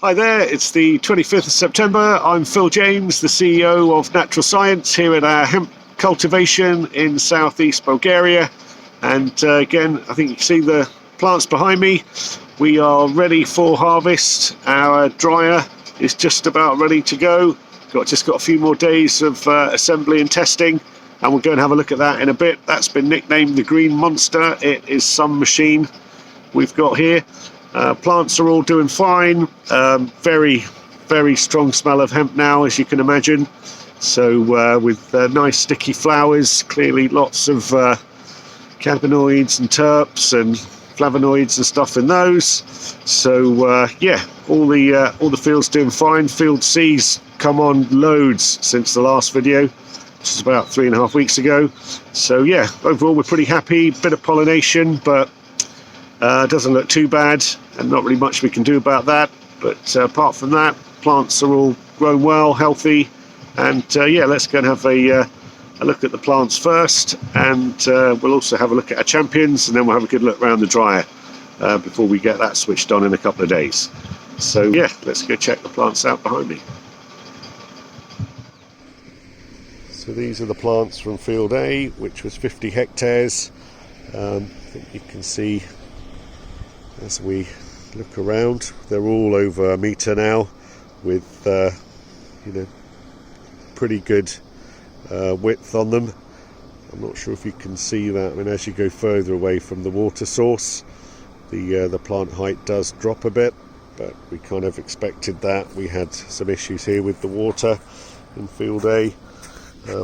Hi there, it's the 25th of September. I'm Phil James, the CEO of Natural Science here at our hemp cultivation in southeast Bulgaria. And again, I think you can see the plants behind me. We are ready for harvest. Our dryer is just about ready to go. Just got a few more days of assembly and testing, and we'll go and have a look at that in a bit. That's been nicknamed the Green Monster. It is some machine we've got here. Plants are all doing fine. Very, very strong smell of hemp now, as you can imagine. So with nice sticky flowers, clearly lots of cannabinoids and terps and flavonoids and stuff in those. So yeah, all the fields doing fine. Field C's come on loads since the last video, which is about 3.5 weeks ago. So yeah, overall we're pretty happy. Bit of pollination, but doesn't look too bad, and not really much we can do about that. But apart from that, plants are all grown well, healthy, and yeah, let's go and have a look at the plants first, and we'll also have a look at our champions, and then we'll have a good look around the dryer before we get that switched on in a couple of days. So yeah, let's go check the plants out behind me. So these are the plants from Field A, which was 50 hectares. I think you can see as we look around, they're all over 1 metre now, with pretty good width on them. I'm not sure if you can see that. I mean, as you go further away from the water source, the plant height does drop a bit, but we kind of expected that. We had some issues here with the water in Field A,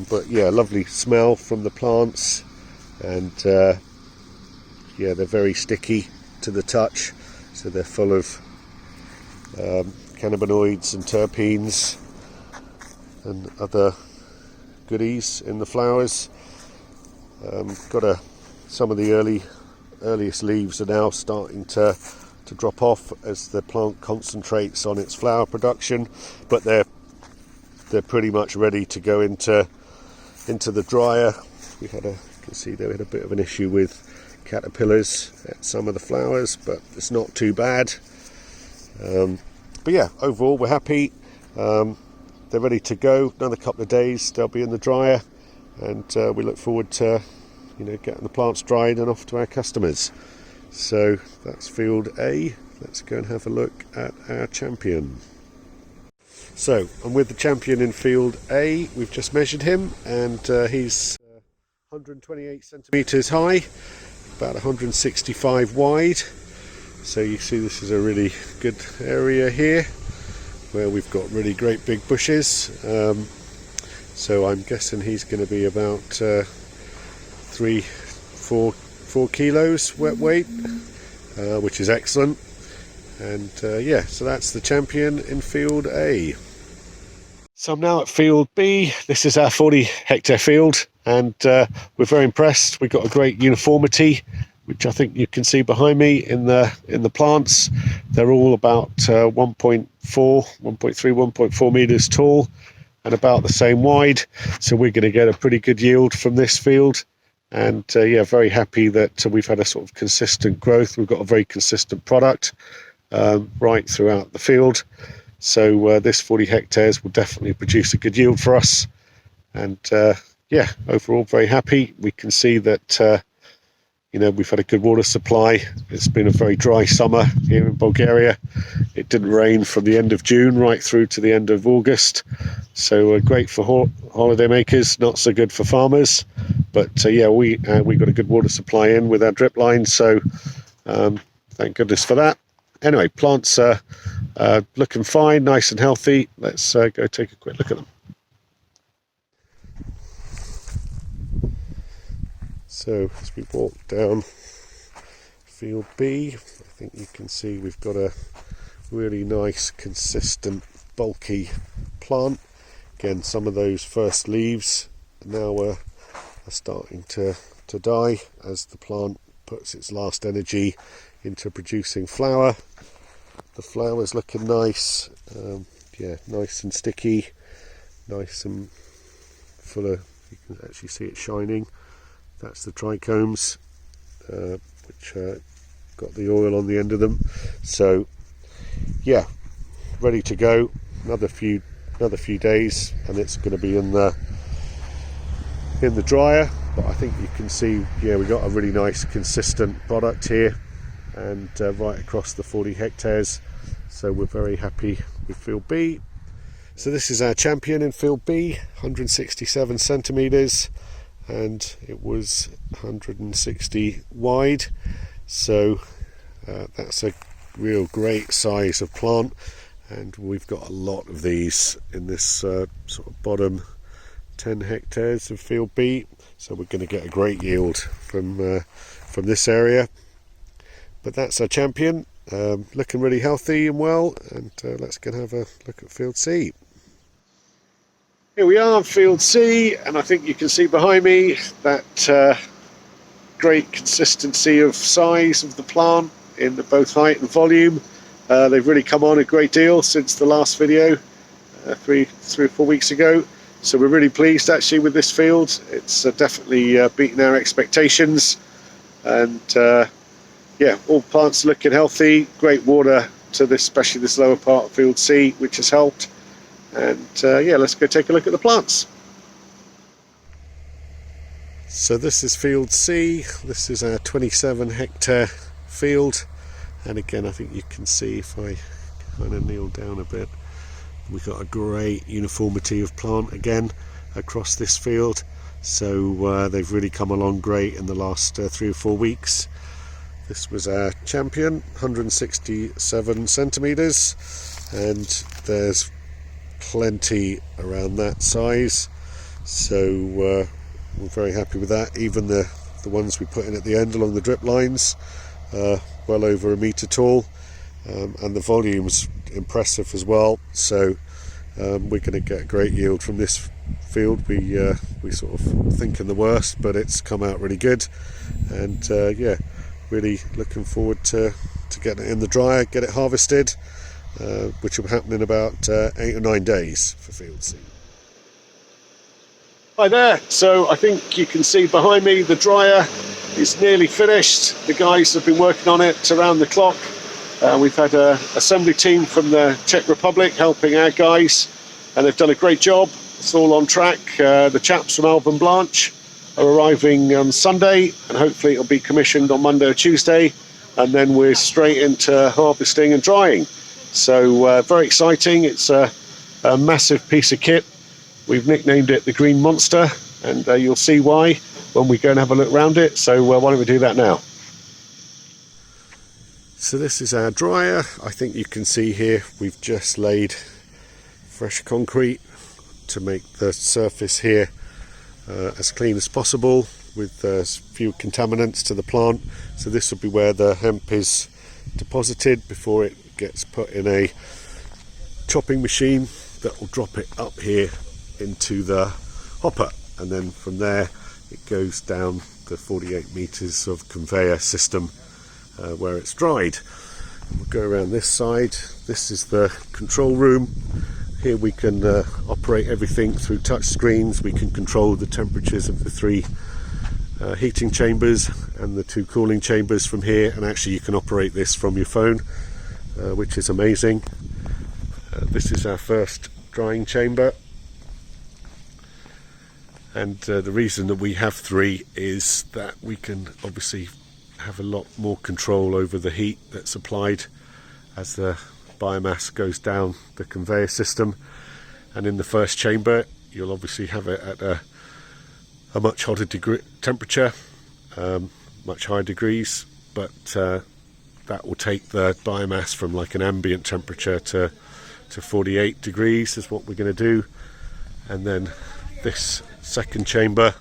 but yeah, lovely smell from the plants, and yeah, they're very sticky to the touch, so they're full of cannabinoids and terpenes and other goodies in the flowers. Some of the earliest leaves are now starting to drop off as the plant concentrates on its flower production, but they're pretty much ready to go into the dryer. You can see they had a bit of an issue with caterpillars at some of the flowers, but it's not too bad. But yeah, overall we're happy. They're ready to go. Another couple of days they'll be in the dryer, and we look forward to getting the plants dried and off to our customers. So that's Field A. Let's go and have a look at our champion. So I'm with the champion in Field A. We've just measured him, and he's 128 centimetres high, about 165 wide. So you see this is a really good area here where we've got really great big bushes. So I'm guessing he's going to be about 4 kilos wet weight, which is excellent. And yeah, so that's the champion in Field A. So I'm now at Field B. This is our 40 hectare field, and we're very impressed. We've got a great uniformity, which I think you can see behind me in the plants. They're all about 1.3, 1.4 meters tall and about the same wide. So we're going to get a pretty good yield from this field. And yeah, very happy that we've had a sort of consistent growth. We've got a very consistent product right throughout the field. So this 40 hectares will definitely produce a good yield for us. And yeah, overall very happy. We can see that we've had a good water supply. It's been a very dry summer here in Bulgaria. It didn't rain from the end of June right through to the end of August. So great for holiday makers, not so good for farmers. But yeah, we got a good water supply in with our drip line. So thank goodness for that. Anyway, plants are looking fine, nice and healthy. Let's go take a quick look at them. So as we walk down Field B, I think you can see we've got a really nice, consistent, bulky plant. Again, some of those first leaves now are starting to die as the plant puts its last energy into producing flower. The flower's looking nice, yeah, nice and sticky, nice and full of, you can actually see it shining. That's the trichomes, which got the oil on the end of them. So yeah, ready to go. Another few days and it's going to be in the dryer. But I think you can see, yeah, we got a really nice consistent product here, and right across the 40 hectares. So we're very happy with field B. So this is our champion in field B, 167 centimeters, and it was 160 wide. So that's a real great size of plant, and we've got a lot of these in this sort of bottom 10 hectares of field B. So we're going to get a great yield from this area. But that's our champion, looking really healthy and well. And let's go and have a look at field C. Here we are, field C, and I think you can see behind me that great consistency of size of the plant in both height and volume. They've really come on a great deal since the last video, 3 or 4 weeks ago. So we're really pleased actually with this field. It's definitely beaten our expectations, and yeah, all plants looking healthy. Great water to this, especially this lower part of field C, which has helped. And yeah, let's go take a look at the plants. So this is field C. This is our 27 hectare field, and again I think you can see, if I kind of kneel down a bit, we've got a great uniformity of plant again across this field. So they've really come along great in the last 3 or 4 weeks. This was our champion, 167 centimeters, and there's plenty around that size. So we're very happy with that. Even the ones we put in at the end along the drip lines, well over 1 metre tall, and the volume's impressive as well. So we're going to get a great yield from this field. We sort of thinking the worst, but it's come out really good, and yeah, really looking forward to getting it in the dryer, get it harvested, which will happen in about 8 or 9 days for field C. Hi there. So I think you can see behind me the dryer is nearly finished. The guys have been working on it around the clock. We've had an assembly team from the Czech Republic helping our guys, and they've done a great job. It's all on track. The chaps from Alban Blanche are arriving on Sunday, and hopefully it'll be commissioned on Monday or Tuesday, and then we're straight into harvesting and drying. So very exciting. It's a massive piece of kit. We've nicknamed it the Green Monster, and you'll see why when we go and have a look around it. So why don't we do that now? So this is our dryer. I think you can see here we've just laid fresh concrete to make the surface here as clean as possible, with few contaminants to the plant. So this will be where the hemp is deposited before it gets put in a chopping machine that will drop it up here into the hopper, and then from there it goes down the 48 meters of conveyor system where it's dried. We'll go around this side. This is the control room. Here we can operate everything through touch screens. We can control the temperatures of the 3 heating chambers and the 2 cooling chambers from here, and actually you can operate this from your phone, which is amazing. This is our first drying chamber, and the reason that we have 3 is that we can obviously have a lot more control over the heat that's applied as the biomass goes down the conveyor system. And in the first chamber you'll obviously have it at a much hotter temperature, much higher degrees, but that will take the biomass from like an ambient temperature to 48 degrees is what we're going to do. And then this second chamber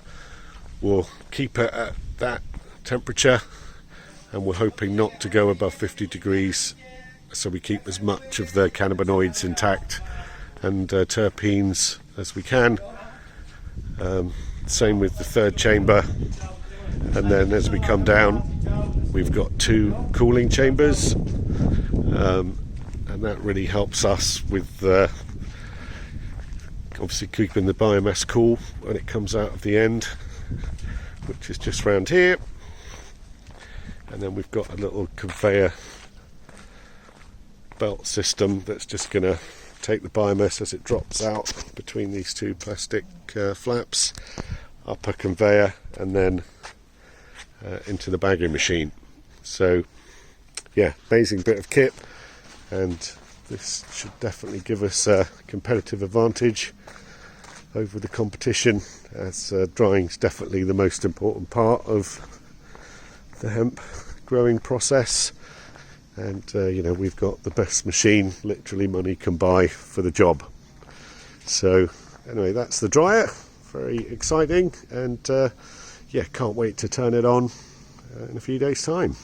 will keep it at that temperature, and we're hoping not to go above 50 degrees, so we keep as much of the cannabinoids intact and terpenes as we can. Same with the third chamber, and then as we come down we've got 2 cooling chambers, and that really helps us with obviously keeping the biomass cool when it comes out of the end, which is just round here. And then we've got a little conveyor belt system that's just going to take the biomass as it drops out between these two plastic flaps up a conveyor and then into the bagging machine. So yeah, amazing bit of kit, and this should definitely give us a competitive advantage over the competition, as drying is definitely the most important part of the hemp growing process. And we've got the best machine literally money can buy for the job. So anyway, that's the dryer. Very exciting, and can't wait to turn it on in a few days' time.